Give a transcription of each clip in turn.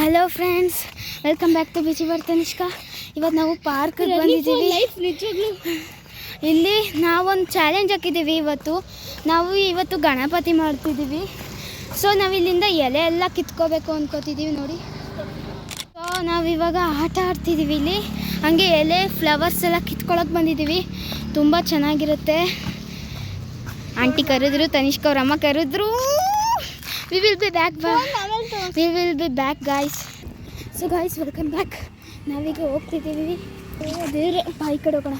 Hello friends, welcome back to ಬಿಚಿ ಬರ್ ತನಿಷ್ಕಾ. ಇವತ್ತು ನಾವು ಪಾರ್ಕಿಗೆ ಬಂದಿದ್ದೀವಿ. ಇಲ್ಲಿ ನಾವೊಂದು ಚಾಲೆಂಜ್ ಹಾಕಿದ್ದೀವಿ. ಇವತ್ತು ಗಣಪತಿ ಮಾಡ್ತಿದ್ದೀವಿ. ಸೊ ನಾವು ಇಲ್ಲಿಂದ ಎಲೆ ಎಲ್ಲ ಕಿತ್ಕೋಬೇಕು ಅಂದ್ಕೋತಿದ್ದೀವಿ ನೋಡಿ. ಸೊ ನಾವಿವಾಗ ಆಟ ಆಡ್ತಿದ್ದೀವಿ ಇಲ್ಲಿ. ಹಾಗೆ ಎಲೆ ಫ್ಲವರ್ಸ್ ಎಲ್ಲ ಕಿತ್ಕೊಳ್ಳೋಕೆ ಬಂದಿದ್ದೀವಿ. ತುಂಬ ಚೆನ್ನಾಗಿರುತ್ತೆ. ಆಂಟಿ ಕರೆದ್ರು, ತನಿಷ್ಕಾ ಅವ್ರ ಅಮ್ಮ ಕರೆದ್ರು. We will be back guys. So guys, welcome back. ನಾವೀಗ ಹೋಗ್ತಿದ್ದೀವಿ ಈ ಕಡೆ ಹೋಗೋಣ.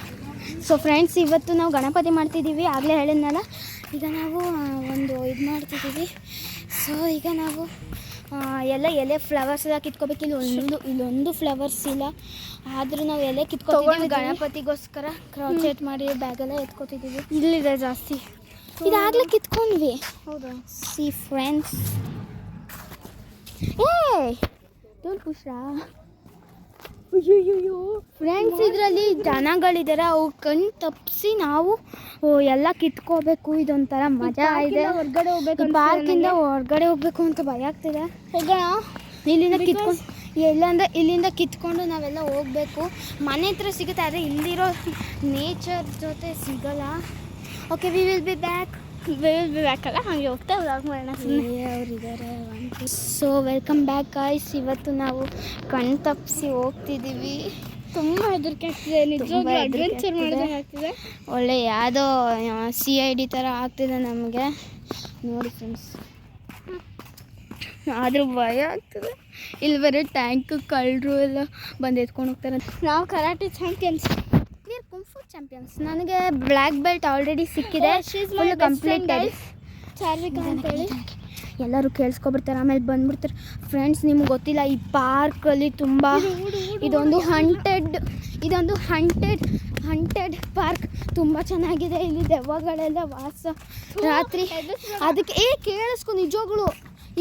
ಸೊ ಫ್ರೆಂಡ್ಸ್, ಇವತ್ತು ನಾವು ಗಣಪತಿ ಮಾಡ್ತಿದ್ದೀವಿ. ಆಗಲೇ ಹೇಳಿದ್ನಲ್ಲ, ಈಗ ನಾವು ಒಂದು ಇದು ಮಾಡ್ತಿದ್ದೀವಿ. ಸೊ ಈಗ ನಾವು ಎಲೆ ಫ್ಲವರ್ಸ್ ಎಲ್ಲ ಕಿತ್ಕೋಬೇಕು. ಇಲ್ಲೊಂದು ಫ್ಲವರ್ಸ್ ಇಲ್ಲ, ಆದರೂ ನಾವು ಎಲೆ ಕಿತ್ಕೊತೀವಿ ಗಣಪತಿಗೋಸ್ಕರ. ಕ್ರಾಚೆಟ್ ಮಾಡಿ ಬ್ಯಾಗೆಲ್ಲ ಎತ್ಕೋತಿದ್ದೀವಿ. ಇಲ್ಲಿದೆ ಜಾಸ್ತಿ. ಇದಾಗಲೇ ಕಿತ್ಕೊಂಡ್ವಿ. ಹೌದಾ? ಸಿ ಫ್ರೆಂಡ್ಸ್, ಡೋಂಟ್ ಪುಷ್ರಾ. ಅಯ್ಯೋ ಫ್ರೆಂಡ್ಸ್, ಇದರಲ್ಲಿ ಜನಗಳಿದ್ದಾರೆ. ಅವು ಕಣ್ಣು ತಪ್ಪಿಸಿ ನಾವು ಎಲ್ಲ ಕಿತ್ಕೋಬೇಕು. ಇದೊಂಥರ ಮಜಾ ಇದೆ. ಹೊರಗಡೆ ಹೋಗ್ಬೇಕು, ಪಾರ್ಕಿಂದ ಹೊರಗಡೆ ಹೋಗ್ಬೇಕು ಅಂತ ಭಯ ಆಗ್ತಿದೆ. ಹೋಗೋಣ. ಇಲ್ಲಿಂದ ಕಿತ್ಕೊಂಡು ನಾವೆಲ್ಲ ಹೋಗ್ಬೇಕು. ಮನೆ ಹತ್ರ ಸಿಗುತ್ತೆ, ಆದರೆ ಇಲ್ಲಿರೋ ನೇಚರ್ ಜೊತೆ ಸಿಗಲ್ಲ. Okay, V will be back ಅಲ್ಲ, ಹಾಗೆ ಹೋಗ್ತಾ ವ್ಲಾಗ್ ಮಾಡೋಣ. ಅವರಿದ್ದಾರೆ. So welcome back guys. ಇವತ್ತು ನಾವು ಕಣ್ ತಪ್ಪಿಸಿ ಹೋಗ್ತಿದ್ದೀವಿ. ತುಂಬ ಹೆದರಿಕೆ ಆಗ್ತಿದೆ, ನಿಜವಾಗ್ಲೂ ಅಡ್ವೆಂಚರ್ ಮಾಡಿದಂಗೆ ಆಗ್ತಿದೆ. ಒಳ್ಳೆ ಯಾವುದೋ CID ಥರ ಆಗ್ತಿದೆ ನಮಗೆ ನೋಡಿ ಫ್ರೆಂಡ್ಸ್. ಆದರೂ ಭಯ ಆಗ್ತದೆ. ಇಲ್ಲಿ ಬರೋ ಟ್ಯಾಂಕ್ ಕಳ್ಳರು ಎಲ್ಲ ಬಂದು ಎತ್ಕೊಂಡು ಹೋಗ್ತಾರೆ. ನಾವು ಕರಾಟೆ ಚಾಂಪಿಯನ್ಸ್, ಕುಂಫು ಚಾಂಪಿಯನ್ಸ್. ನನಗೆ ಬ್ಲ್ಯಾಕ್ ಬೆಲ್ಟ್ ಆಲ್ರೆಡಿ ಸಿಕ್ಕಿದೆ, ಫುಲ್ ಕಂಪ್ಲೀಟೆಡ್. ಚಾರ್ವಿಕಾ ಅಂತೇಳಿ ಎಲ್ಲರೂ ಕೇಳಿಸ್ಕೊಬಿಡ್ತಾರೆ, ಆಮೇಲೆ ಬಂದುಬಿಡ್ತಾರೆ. ಫ್ರೆಂಡ್ಸ್, ನಿಮ್ಗೆ ಗೊತ್ತಿಲ್ಲ, ಈ ಪಾರ್ಕಲ್ಲಿ ತುಂಬ ಇದೊಂದು ಹಂಟೆಡ್ ಪಾರ್ಕ್. ತುಂಬ ಚೆನ್ನಾಗಿದೆ. ಇಲ್ಲಿ ದೆವ್ವಗಳೆಲ್ಲ ವಾಸ ರಾತ್ರಿ. ಅದಕ್ಕೆ ಕೇಳಿಸ್ಕೊ, ನಿಜವಾಗ್ಲು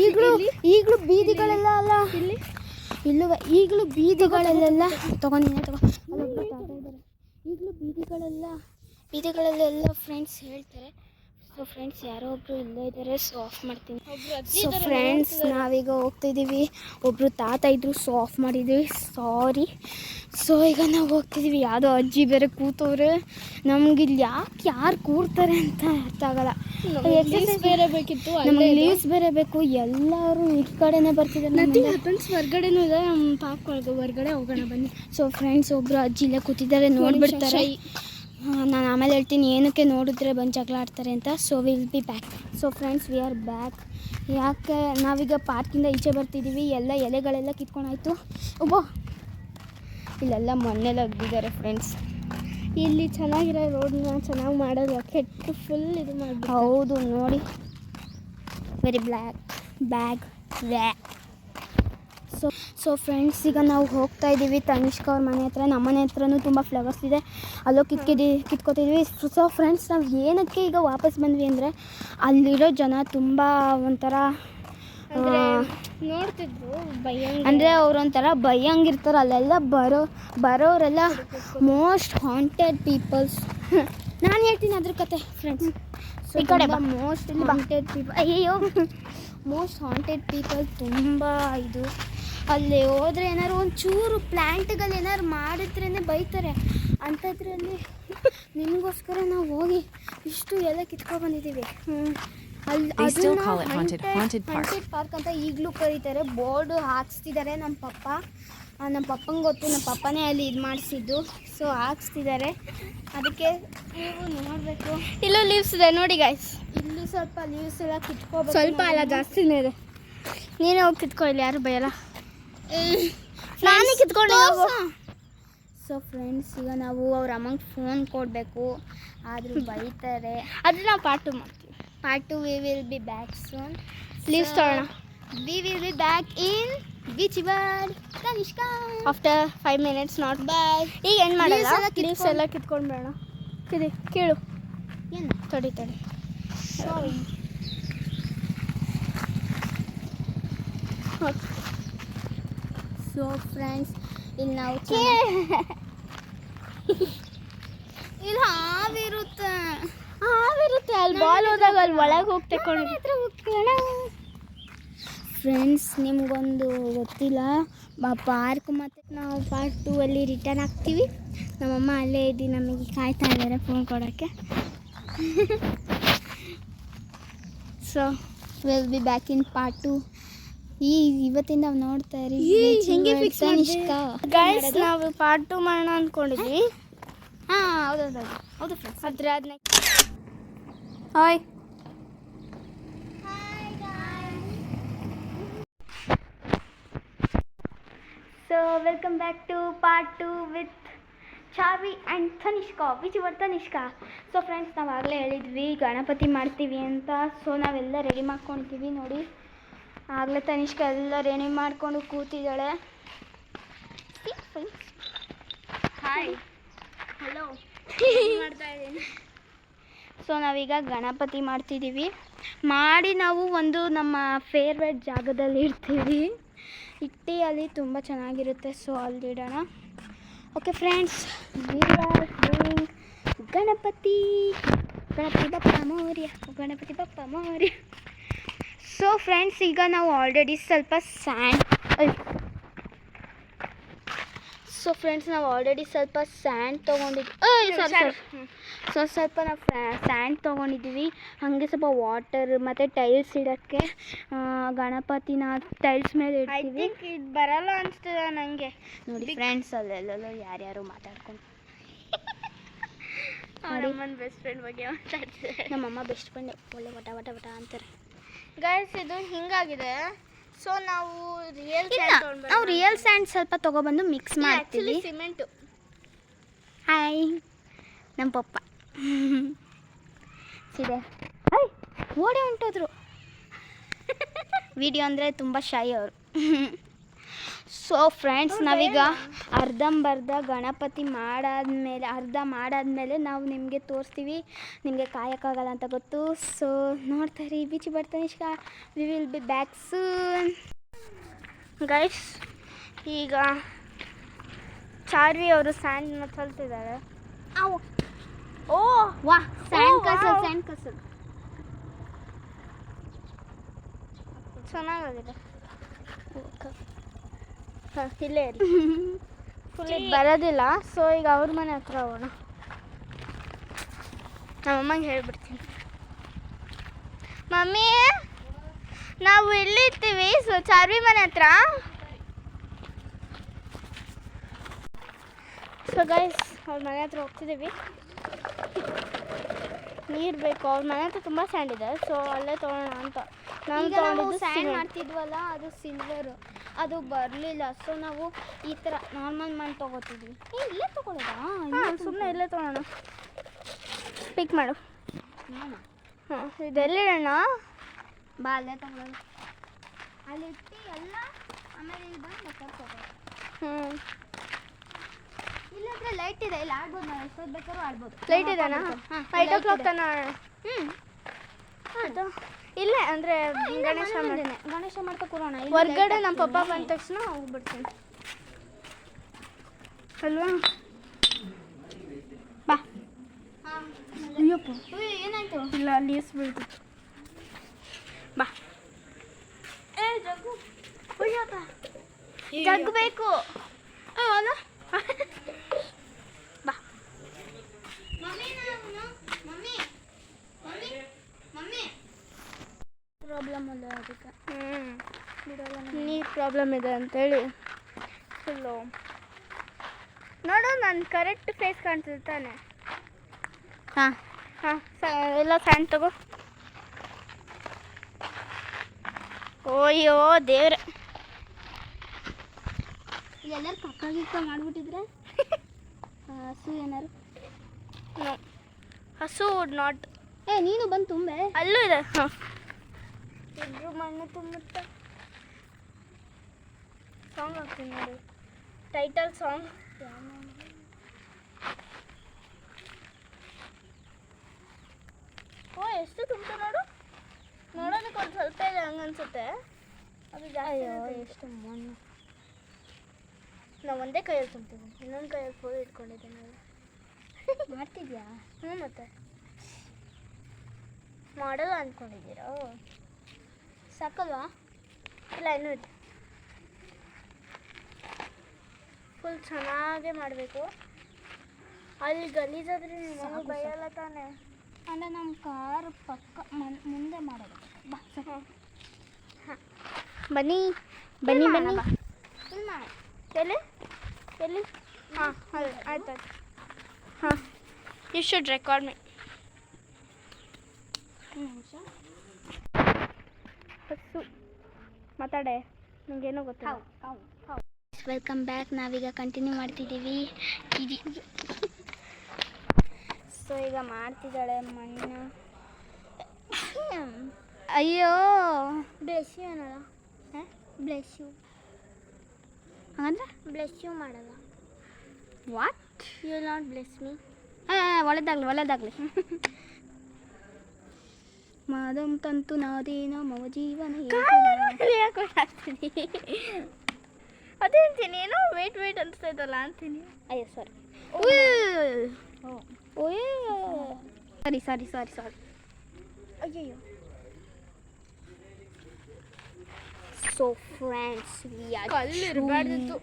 ಈಗಲೂ ಬೀದಿಗಳೆಲ್ಲ ಅಲ್ಲ ಈಗಲೂ ಬೀದಿಗಳಲ್ಲೆಲ್ಲ ಈಗಲೂ ಬೀದಿಗಳಲ್ಲೆಲ್ಲ ಫ್ರೆಂಡ್ಸ್ ಹೇಳ್ತಾರೆ. ಸೊ ಫ್ರೆಂಡ್ಸ್, ಯಾರೋ ಒಬ್ಬರು ಇಲ್ಲೇ ಇದ್ದಾರೆ. ಸೊ ಆಫ್ ಮಾಡ್ತೀನಿ. ಸೊ ಫ್ರೆಂಡ್ಸ್, ನಾವೀಗ ಹೋಗ್ತಿದ್ದೀವಿ. ಒಬ್ಬರು ತಾತ ಇದ್ದರು, ಸೊ ಆಫ್ ಮಾಡಿದ್ದೀವಿ, ಸಾರಿ. ಸೊ ಈಗ ನಾವು ಹೋಗ್ತಿದ್ದೀವಿ. ಯಾವುದೋ ಅಜ್ಜಿ ಬೇರೆ ಕೂತವ್ರೆ. ನಮ್ಗೆ ಇಲ್ಲಿ ಯಾರು ಕೂರ್ತಾರೆ ಅಂತ ಅರ್ಥ ಆಗಲ್ಲ. ಬೇರೆ ಬೇಕಿತ್ತು, ನಮಗೆ ಲೀವ್ಸ್ ಬೇರೆ ಬೇಕು. ಎಲ್ಲರೂ ಈ ಕಡೆನೇ ಬರ್ತಿದ್ದಾರೆ. ಹೊರಗಡೆನೂ ಇದೆ, ನಮ್ಮ ಪಾರ್ಕ್ ಹೊರಗಡೆ ಹೋಗೋಣ ಬನ್ನಿ. ಸೊ ಫ್ರೆಂಡ್ಸ್, ಒಬ್ಬರು ಅಜ್ಜಿ ಇಲ್ಲೇ ಕೂತಿದ್ದಾರೆ, ನೋಡಿಬಿಡ್ತಾರೆ. ನಾನು ಆಮೇಲೆ ಹೇಳ್ತೀನಿ ಏನಕ್ಕೆ ನೋಡಿದ್ರೆ ಬಂದು ಜಗಳ ಆಡ್ತಾರೆ ಅಂತ. So will be back. So friends, we are back. ಯಾಕೆ ನಾವೀಗ ಪಾರ್ಕಿಂದ ಈಚೆ ಬರ್ತಿದ್ದೀವಿ. ಎಲ್ಲ ಎಲೆಗಳೆಲ್ಲ ಕಿತ್ಕೊಂಡಾಯ್ತು. ಇಲ್ಲೆಲ್ಲ ಮಣ್ಣೆಲ್ಲ ಅಗ್ದಿದ್ದಾರೆ ಫ್ರೆಂಡ್ಸ್. ಇಲ್ಲಿ ಚೆನ್ನಾಗಿರೋ ರೋಡ್ನ ಚೆನ್ನಾಗಿ ಮಾಡೋದು, ಕೆಟ್ಟು ಫುಲ್ ಇದು ಮಾಡಿ. ಹೌದು ನೋಡಿ, ವೆರಿ ಬ್ಯಾಗ್. ಸೊ ಫ್ರೆಂಡ್ಸ್, ಈಗ ನಾವು ಹೋಗ್ತಾ ಇದ್ದೀವಿ ತನಿಷ್ಕಾ ಅವ್ರ ಮನೆ ಹತ್ರ. ನಮ್ಮ ಮನೆ ಹತ್ರನೂ ತುಂಬ ಫ್ಲವರ್ಸ್ ಇದೆ, ಅಲ್ಲೋ ಕಿತ್ಕೋತಿದ್ವಿ. ಸೊ ಫ್ರೆಂಡ್ಸ್, ನಾವು ಏನಕ್ಕೆ ಈಗ ವಾಪಸ್ ಬಂದ್ವಿ ಅಂದರೆ, ಅಲ್ಲಿರೋ ಜನ ತುಂಬ ಒಂಥರ ನೋಡ್ತಿದ್ರು, ಅಂದರೆ ಅವರೊಂಥರ ಭಯಂಗಿರ್ತಾರೆ. ಅಲ್ಲೆಲ್ಲ ಬರೋರೆಲ್ಲ ಮೋಸ್ಟ್ ಹಾಂಟೆಡ್ ಪೀಪಲ್ಸ್. ನಾನು ಹೇಳ್ತೀನಿ ಅದ್ರ ಕತೆ ಫ್ರೆಂಡ್ಸ್. ಸೊ ಈ ಕಡೆ ಮೋಸ್ಟ್ ಹಾಂಟೆಡ್ ಪೀಪಲ್ ತುಂಬ ಇದು. ಅಲ್ಲಿ ಹೋದರೆ ಏನಾದ್ರು ಒಂಚೂರು ಪ್ಲ್ಯಾಂಟ್ಗಳು ಏನಾದ್ರು ಮಾಡಿದ್ರೇ ಬೈತಾರೆ. ಅಂಥದ್ರಲ್ಲಿ ನಿಮಗೋಸ್ಕರ ನಾವು ಹೋಗಿ ಇಷ್ಟು ಎಲ್ಲ ಕಿತ್ಕೊಂಡು ಬಂದಿದ್ದೀವಿ. ಹಾಂಟೆಡ್ ಪಾರ್ಕ್ ಅಂತ ಈಗಲೂ ಕರೀತಾರೆ. ಬೋರ್ಡು ಹಾಕ್ಸ್ತಿದ್ದಾರೆ. ನಮ್ಮ ಪಪ್ಪಂಗೆ ಗೊತ್ತು, ನಮ್ಮ ಪಪ್ಪನೇ ಅಲ್ಲಿ ಇದು ಮಾಡಿಸಿದ್ದು. ಸೊ ಹಾಕ್ಸ್ತಿದ್ದಾರೆ, ಅದಕ್ಕೆ ನೀವು ನೋಡಬೇಕು. ಇಲ್ಲೂ ಲೀವ್ಸ್ ಇದೆ ನೋಡಿ ಗೈಸ್. ಇಲ್ಲಿ ಸ್ವಲ್ಪ ಲೀವ್ಸ್ ಎಲ್ಲ ಕಿತ್ಕೋಬೇಕು. ಸ್ವಲ್ಪ ಅಲ್ಲ, ಜಾಸ್ತಿನೇ ಇದೆ. ನೀನೇ ಹೋಗಿ ಕಿತ್ಕೊಳ್ಳಿ, ಯಾರು ಭಯಲ್ಲ. ನಾನೇ ಕಿತ್ಕೊಂಡು. ಸೊ ಫ್ರೆಂಡ್ಸ್, ಈಗ ನಾವು ಅವ್ರ ಅಮ್ಮಂಗೆ ಫೋನ್ ಕೊಡಬೇಕು, ಆದರೂ ಬೈತಾರೆ. ಅದು ನಾವು ಪಾರ್ಟ್ 2 ಮಾಡ್ತೀವಿ. Part 2 we will be back soon. Leaves ತಗೋಣ. We will be back in ಬಿಚಿ ಬರ್ Tanishka after 5 minutes. Not bye. ಈಗ ಏನು ಮಾಡಲ್ಲ, ಲೀವ್ಸ್ ಎಲ್ಲ ಕಿತ್ಕೊಂಡು ಬೇಡ. ಕೇಳು ಏನು ತಡಿ. ಸಾರಿ. ಸೊ ಫ್ರೆಂಡ್ಸ್, ಇಲ್ಲಿ ನಾವು ಇಲ್ಲಿ ಹಾವಿರುತ್ತೆ. ಅಲ್ಲಿ ಬಾಲ್ ಹೋದಾಗ ಅಲ್ಲಿ ಒಳಗೆ ಹೋಗಿ ತಗೊಂಡು ಫ್ರೆಂಡ್ಸ್, ನಿಮಗೊಂದು ಗೊತ್ತಿಲ್ಲ, ಪಾರ್ಕ್ ಮತ್ತು ನಾವು ಪಾರ್ಟ್ 2 ಅಲ್ಲಿ ರಿಟರ್ನ್ ಆಗ್ತೀವಿ. ನಮ್ಮಮ್ಮ ಅಲ್ಲೇ ಇದ್ದು ನಮಗೆ ಕಾಯ್ತಾ ಇದ್ದಾರೆ ಫೋನ್ ಕೊಡೋಕ್ಕೆ. So will be back in part 2. ಇವತ್ತಿಂದ ನಾವು ನೋಡ್ತಾ ಇರಿ. ಹೆಂಗೆ ಫಿಕ್ಸ್ ಗೈಸ್, ನಾವು ಪಾರ್ಟ್ 2 ಮಾಡೋಣ ಅಂದ್ಕೊಂಡಿದ್ವಿ. ಹಾಂ, ಹೌದು ಫ್ರೆಂಡ್ಸ್. ಅದ್ರ hi. So welcome back to part 2 with Charvi and Tanishka, Tanishka. So friends, ನಾವು ಆಗಲೇ ಹೇಳಿದ್ವಿ ಗಣಪತಿ ಮಾಡ್ತೀವಿ ಅಂತ. ಸೊ ನಾವೆಲ್ಲ ರೆಡಿ ಮಾಡ್ಕೊಳ್ತೀವಿ ನೋಡಿ. ಆಗಲೇ ತನಿಷ್ಕಾ ಎಲ್ಲ ರೆಡಿ ಮಾಡಿಕೊಂಡು ಕೂತಿದ್ದಾಳೆ. ಹಾಯ್, ಹಲೋ ಮಾಡ್ತಾ ಇದ್ದೀನಿ. ಸೊ ನಾವೀಗ ಗಣಪತಿ ಮಾಡ್ತಿದ್ದೀವಿ. ಮಾಡಿ ನಾವು ಒಂದು ನಮ್ಮ ಫೇವ್ರೆಟ್ ಜಾಗದಲ್ಲಿ ಇಡ್ತೀವಿ. ಇಟ್ಟು ಅಲ್ಲಿ ತುಂಬ ಚೆನ್ನಾಗಿರುತ್ತೆ. ಸೊ ಅಲ್ಲಿಡೋಣ. Okay friends, we are doing Ganapati Bappa Morya, Ganapati Bappa Morya. So friends, ಈಗ ನಾವು ಆಲ್ರೆಡಿ ಸ್ವಲ್ಪ ಸ್ಯಾಂಡ್ ತೊಗೊಂಡಿದ್ವಿ. ಸ್ವಲ್ಪ ನಾವು ಸ್ಯಾಂಡ್ ತೊಗೊಂಡಿದ್ದೀವಿ. ಹಾಗೆ ಸ್ವಲ್ಪ ವಾಟರ್ ಮತ್ತು ಟೈಲ್ಸ್ ಇಡೋಕ್ಕೆ ಗಣಪತಿನ ಟೈಲ್ಸ್ ಮೇಲೆ ಇಡ್ತೀವಿ. ಇದು ಬರಲ್ಲ ಅನಿಸ್ತದೆ ನನಗೆ. ನೋಡಿ ಫ್ರೆಂಡ್ಸ್, ಅಲ್ಲೆಲ್ಲ ಯಾರ್ಯಾರು ಮಾತಾಡ್ಕೊಂಡು ನಮ್ಮನ್ನ ಬೆಸ್ಟ್ ಫ್ರೆಂಡ್ ಬಗ್ಗೆ ಮಾತಾಡ್ತಿದ್ದಾರೆ. ನಮ್ಮಮ್ಮ ಬೆಸ್ಟ್ ಫ್ರೆಂಡ್ ಒಳ್ಳೆ ವಟ ಅಂತಾರೆ. ಗೈಸ್, ಇದು ಹಿಂಗಾಗಿದೆ. ಸೊ ನಾವು ರಿಯಲ್ ಸ್ಯಾಂಡ್ ಸ್ವಲ್ಪ ತೊಗೊಬಂದು ಮಿಕ್ಸ್ ಮಾಡ್ತೀವಿ. ಸಿಮೆಂಟು. ಹಾಯ್, ನಮ್ಮ ಪಪ್ಪ ಇದೆ. ಓಡಿ ಹೊಂಟೋದ್ರು. ವಿಡಿಯೋ ಅಂದರೆ ತುಂಬ ಶೈ ಅವರು. ಸೊ ಫ್ರೆಂಡ್ಸ್, ನಾವೀಗ ಅರ್ಧಂಬರ್ಧ ಗಣಪತಿ ಮಾಡಾದ್ಮೇಲೆ ನಾವು ನಿಮಗೆ ತೋರಿಸ್ತೀವಿ. ನಿಮಗೆ ಕಾಯೋಕ್ಕಾಗಲ್ಲ ಅಂತ ಗೊತ್ತು. ಸೊ ನೋಡ್ತಾ ಇರಿ. ಬಿಚ್ಚಿ ಬರ್ತಾನೆ ಇಷ್ಟ. V will be back soon. Guys, ಈಗ ಚಾರ್ವಿ ಅವರು ಸ್ಯಾಂಡ್ನ ಚಲ್ತಿದ್ದಾರೆ. ಓ ವಾ, ಸ್ಯಾಂಡ್ ಕಸಲ್ ಚೆನ್ನಾಗಿದೆ. ಹಾಂ, ಇಲ್ಲೇ ಇರಿ. ಫುಲ್ ಬರೋದಿಲ್ಲ. ಸೊ ಈಗ ಅವ್ರ ಮನೆ ಹತ್ರ ಹೋಗೋಣ. ನಮ್ಮಮ್ಮಗೆ ಹೇಳ್ಬಿಡ್ತೀನಿ. ಮಮ್ಮಿ, ನಾವು ಎಲ್ಲಿರ್ತೀವಿ? ಸೊ ಚಾರ್ವಿ ಮನೆ ಹತ್ರ. ಸೊ ಗೈಸ್, ಅವ್ರ ಮನೆ ಹತ್ರ ಹೋಗ್ತಿದ್ದೀವಿ. ನೀರು ಬೇಕು. ಅವ್ರ ಮನೆ ಹತ್ರ ತುಂಬ ಸ್ಯಾಂಡ್ ಇದೆ. ಸೊ ಅಲ್ಲೇ ತೊಗೊಳ್ಳೋಣ ಅಂತ. ನಾವು ಸ್ಯಾಂಡ್ ಮಾಡ್ತಿದ್ವಲ್ಲ, ಅದು ಸಿಲ್ವರು, ಅದು ಬರಲಿಲ್ಲ. ಸೊ ನಾವು ಈ ಥರ ನಾರ್ಮಲ್ ಮಣ್ಣು ತೊಗೋತಿದ್ವಿ. ಇಲ್ಲೇ ತೊಗೊಳ್ಳೋದಾ? ಸುಮ್ಮನೆ ಇಲ್ಲೇ ತೊಗೊಳ್ಳೋಣ. ಪಿಕ್ ಮಾಡು. ಹಾಂ, ಇದೆಲ್ಲಿಡೋಣ? ಬಾ, ಅಲ್ಲೇ ತೊಗೊಳ್ಳೋಣ. ಅಲ್ಲಿ ಇಟ್ಟು ಎಲ್ಲ ಆಮೇಲೆ ಇಲ್ಲಿ ಬಂದು ಬೇಕಾದ್ರೆ ಇಲ್ಲಂದ್ರೆ ಲೈಟ್ ಇದೆ. ಇಲ್ಲಿ ಆಡ್ಬೋದು. ನಾವು ಎಷ್ಟೊತ್ತು ಬೇಕಾದ್ರೂ ಆಡ್ಬೋದು. ಲೈಟ್ ಇದೆನಾ? 8 o'clock ತನಕ ಆಡೋಣ. ಅದು ಇಲ್ಲೇ ಅಂದರೆ ಗಣೇಶ ಮಾಡ್ತಾ ಕೂರೋಣ. ಹೊರ್ಗಡೆ ನಮ್ಮ ಪಪ್ಪ ಬಂದ ತಕ್ಷಣ ಹೋಗ್ಬಿಡ್ತೀನಿ ಅಲ್ವಾ? ಬಾ. ಅಯ್ಯಪ್ಪ, ಏನಾಯ್ತು? ಇಲ್ಲ, ಅಲ್ಲಿ ಬೀಳ್ತು. ಬಾ. ಜಗ್ಗು, ಜಗ್ಗು ಬೇಕು. ಅಲ್ಲ, ಬಾ. ಪ್ರಾಬ್ಲಮ್ ಅಲ್ಲ ಅದಕ್ಕೆ. ನೀರು ಪ್ರಾಬ್ಲಮ್ ಇದೆ ಅಂತೇಳಿ ಫುಲ್ಲು. ನೋಡು, ನಾನು ಕರೆಕ್ಟ್ ಫೇಸ್ ಕಾಣ್ತಿದ್ದೆ ತಾನೆ. ಹಾಂ ಹಾಂ, ಎಲ್ಲ ಸ್ಯಾಂಡ್ ತಗೋ. ಓಯ್ಯೋ ದೇವ್ರೆ, ಎಲ್ಲರೂ ಕಕ್ಕ ಮಾಡಿಬಿಟ್ಟಿದ್ರೆ ಹಸು ಏನಾರು? ಹಸು ವುಡ್ ನಾಟ್. ನೀನು ಬಂದು ತುಂಬೆ. ಅಲ್ಲೂ ಇದೆ. ಹಾಂ, ಇಬ್ಬರು ಮಣ್ಣು ತುಂಬುತ್ತೆ. ಸಾಂಗ್ ಹಾಕ್ತೀನಿ ನೋಡಿ, ಟೈಟಲ್ ಸಾಂಗ್. ಓ, ಎಷ್ಟು ತುಂಬ್ತು ನೋಡು. ನೋಡೋದಕ್ಕೆ ಒಂದು ಸ್ವಲ್ಪ ಇದೆ ಹಂಗೆ ಅನ್ಸುತ್ತೆ. ಅದು ಜಾಸ್ತಿ. ಎಷ್ಟು ಮಣ್ಣು. ನಾವು ಒಂದೇ ಕೈಯಲ್ಲಿ ತುಂಬ್ತೀವಿ, ಇನ್ನೊಂದು ಕೈಯಲ್ಲಿ ಫೋನ್ ಇಟ್ಕೊಂಡಿದ್ದೀನಿ ನಾನು. ಮಾಡ್ತಿದ್ಯಾ? ಹ್ಞೂ, ಮತ್ತೆ ಮಾಡಲ್ಲ ಅಂದ್ಕೊಂಡಿದ್ದೀರಾ? ಸಾಕಲ್ವಾ? ಇಲ್ಲ ಇನ್ನೂ ಇದೆ. ಫುಲ್ ಚೆನ್ನಾಗೇ ಮಾಡಬೇಕು. ಅಲ್ಲಿ ಗಲೀಜಾದ್ರೆ ನೀವು ಬೈಯಲ್ಲ ತಾನೆ. ಅಂದರೆ ನಮ್ಮ ಕಾರ್ ಪಕ್ಕ ಮುಂದೆ ಮಾಡೋದು. ಬಾ ಬನ್ನಿ ಬನ್ನಿ ಬನ್ನಿ ಬನ್ನಿ. ಎಲ್ಲಿ ಎಲ್ಲಿ? ಹಾಂ ಹೌದು ಆಯ್ತು ಆಯ್ತು. ಹಾಂ ಯು ಶುಡ್ ರೆಕಾರ್ಡ್ ಮೀ. ನಿಮಿಷ. ಬಸ್ಸು ಮಾತಾಡೆ, ನಿಂಗೇನೋ ಗೊತ್ತಿಲ್ಲ. Welcome back. ನಾವೀಗ ಕಂಟಿನ್ಯೂ ಮಾಡ್ತಿದ್ದೀವಿ. ಸೊ ಈಗ ಮಾಡ್ತಿದ್ದಾಳೆ ಮಣ್ಣು. ಅಯ್ಯೋ ಬ್ಲೆಸ್ ಯು ಏನಲ್ಲ? ಹಾಂ ಬ್ಲೆಸ್ ಯು ಹಾಗಂದ್ರೆ ಬ್ಲೆಸ್ ಯು ಮಾಡಲ್ಲ. What? You will not bless me. ಒಳ್ಳೆದಾಗಲಿ ಒಳ್ಳೆದಾಗಲಿ. ಮಾದಂ ತಂತು ನಾದೇನ ಮವ ಜೀವನ ಯಾಕೆ ಆಗ್ತೀನಿ ಅದೇ ಅಂತೀನಿ. ಏನೋ ವೇಟ್ ಅನಿಸ್ತಾ ಇದ್ದಲ್ಲ ಅಂತೀನಿ. ಅಯ್ಯೋ ಸಾರಿ. ಓಯ್ ಸಾರಿ ಸಾರಿ ಸಾರಿ. ಅಯ್ಯಯ್ಯೋ. So friends ಕಲ್ಲಿರಬಾರ್ದಿತ್ತು.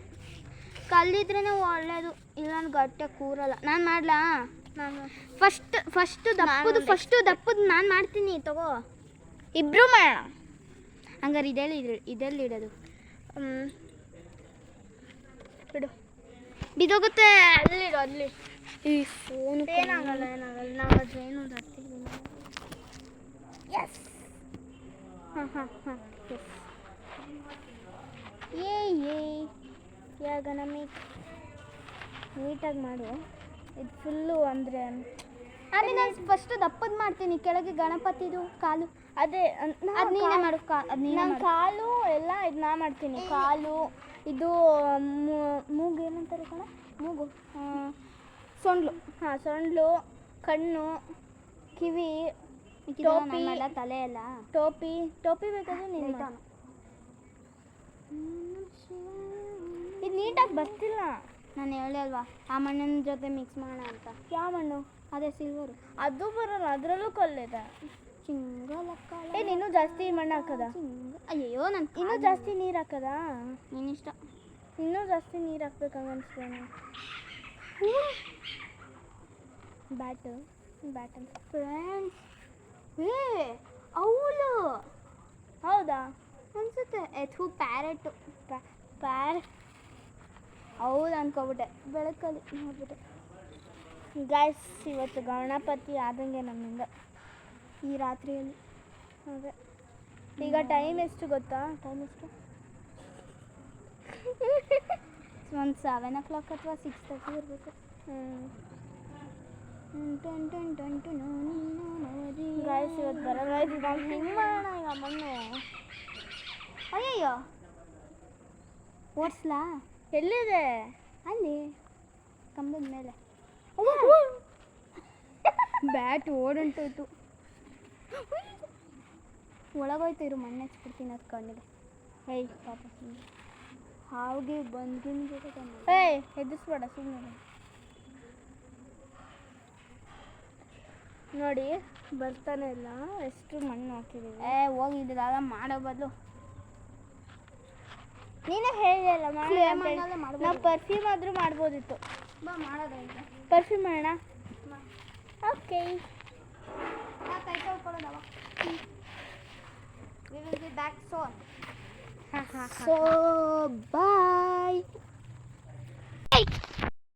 ಕಲ್ಲಿದ್ರೇ ಒಳ್ಳೇದು, ಇಲ್ಲ ಗಟ್ಟೆ ಕೂರಲ್ಲ. ನಾನು ಮಾಡ್ಲಾ? ನಾನು ಫಸ್ಟ್ ದಪ್ಪದು ನಾನು ಮಾಡ್ತೀನಿ. ತಗೋ, ಇಬ್ರು ಮಾಡೋಣ. ಹಂಗಾರೆ ಇದೆಲ್ಲಿ ಇಡೋದು? ಬಿಡು, ಬಿದೋಗುತ್ತೆ. ಅಲ್ಲಿಡು ಅಲ್ಲಿ. ಈ ಫೋನ್ ಏನಾಗಲ್ಲ ನಾವು ಅದೇನು ತರ್ತೀವಿ. ಎಸ್. ಹಾಂ ಎಸ್. ಯಾಗ ನಮಗೆ ನೀಟಾಗಿ ಮಾಡು. ಇದು ಫುಲ್ಲು ಅಂದರೆ ಅದೇ ನಾನು ಫಸ್ಟ್ ದಪ್ಪದು ಮಾಡ್ತೀನಿ. ಕೆಳಗೆ ಗಣಪತಿದು ಕಾಲು ಅದೇ ಅದು ನೀನೇ ಮಾಡು. ನಾನು ಕಾಲು ಎಲ್ಲ ಇದು ನಾ ಮಾಡ್ತೀನಿ. ಕಾಲು ಇದು ಮೂಗು ಏನಂತಾರೆ ಕಣ? ಮೂಗು ಸೊಂಡ್ಲು. ಹಾಂ ಸೊಂಡ್ಲು, ಕಣ್ಣು, ಕಿವಿ, ಟೋಪಿ, ತಲೆ ಎಲ್ಲ. ಟೋಪಿ ಬೇಕಾದ್ರೆ ನೀನು ಇದು ನೀಟಾಗಿ ಬರ್ತಿಲ್ಲ. ನಾನು ಹೇಳಿ ಅಲ್ವಾ ಆ ಮಣ್ಣಿನ ಜೊತೆ ಮಿಕ್ಸ್ ಮಾಡೋಣ ಅಂತ. ಯಾವ ಮಣ್ಣು? ಅದೇ ಸಿಲ್ವರು. ಅದು ಬರಲ್ಲ, ಅದರಲ್ಲೂ ಕಲ್ಲಿದೆ. ಇನ್ನೂ ಜಾಸ್ತಿ ಮಣ್ಣು ಹಾಕದ? ಅಯ್ಯೋ ನಾನು ಇನ್ನೂ ಜಾಸ್ತಿ ನೀರು ಹಾಕದ? ನೀನಿಷ್ಟ. ಇನ್ನೂ ಜಾಸ್ತಿ ನೀರು ಹಾಕ್ಬೇಕಂಗ ಅನಿಸ್ತೇನೆ. ಬ್ಯಾಟ್ ಅಂತ ಫ್ರೆಂಡ್ಸ್. ಅವಳು ಹೌದಾ ಅನ್ಸುತ್ತೆ. ಪ್ಯಾರೆಟು. ಹೌದು ಅನ್ಕೋಬಿಟ್ಟೆ. ಬೆಳಕಲ್ಲಿ ನೋಡ್ಬಿಟ್ಟೆ. ಗೈಸ್ ಇವತ್ತು ಗಣಪತಿ ಆದಂಗೆ ನಮ್ಮಿಂದ ಈ ರಾತ್ರಿಯಲ್ಲಿ. ಅದೇ ಈಗ ಟೈಮ್ ಎಷ್ಟು ಗೊತ್ತಾ? ಟೈಮ್ ಎಷ್ಟು? ಒಂದು 7 o'clock ಅಥವಾ 6:30 ಇರಬೇಕು. ಗೈಸ್ ಇವತ್ತು ಬರಲ್ಲ. ಇದು ನಾವು ಹೆಂಗೆ ಮಾಡೋಣ ಈಗ ಮಣ್ಣು? ಅಯ್ಯಯ್ಯೋ, ಓಡಿಸ್ಲಾ? ಎಲ್ಲಿದೆ? ಅಲ್ಲಿ ಕಂಬದ ಮೇಲೆ. ಬ್ಯಾಟ್ ಓಡುಂಟೋಯ್ತು. ಒಳಗೋಯ್ತು. ಇರು ಮಣ್ಣು ಹಚ್ಬಿಡ್ತೀನಿ ಅದು ಕಣ್ಣಿಗೆ. ಹೇಯ್ ಪಾಪ ಹಾವಿಗೆ ಬಂದು ಎದುರಿಸ್ಬೇಡ ಸುಮ್ಮನೆ. ನೋಡಿ ಬರ್ತಾನೆ ಇಲ್ಲ. ಎಷ್ಟು ಮಣ್ಣು ಹಾಕಿದ್ದೀವಿ. ಹೋಗಿದ್ರಲ್ಲ ಮಾಡೋ ಬದಲು ನೀನೇ ಹೇಳಿಲ್ಲ ನಾವು ಪರ್ಫ್ಯೂಮ್ ಆದರೂ ಮಾಡ್ಬೋದಿತ್ತು. ಬಾ ಮಾಡೋದಾಯ್ತು. ಪರ್ಫ್ಯೂಮ್ ಮಾಡೋಣ. ಓಕೆ ಕೈ ತೊಳ್ಕೊಳ್ಳೋದವ. We will be back soon. So bye.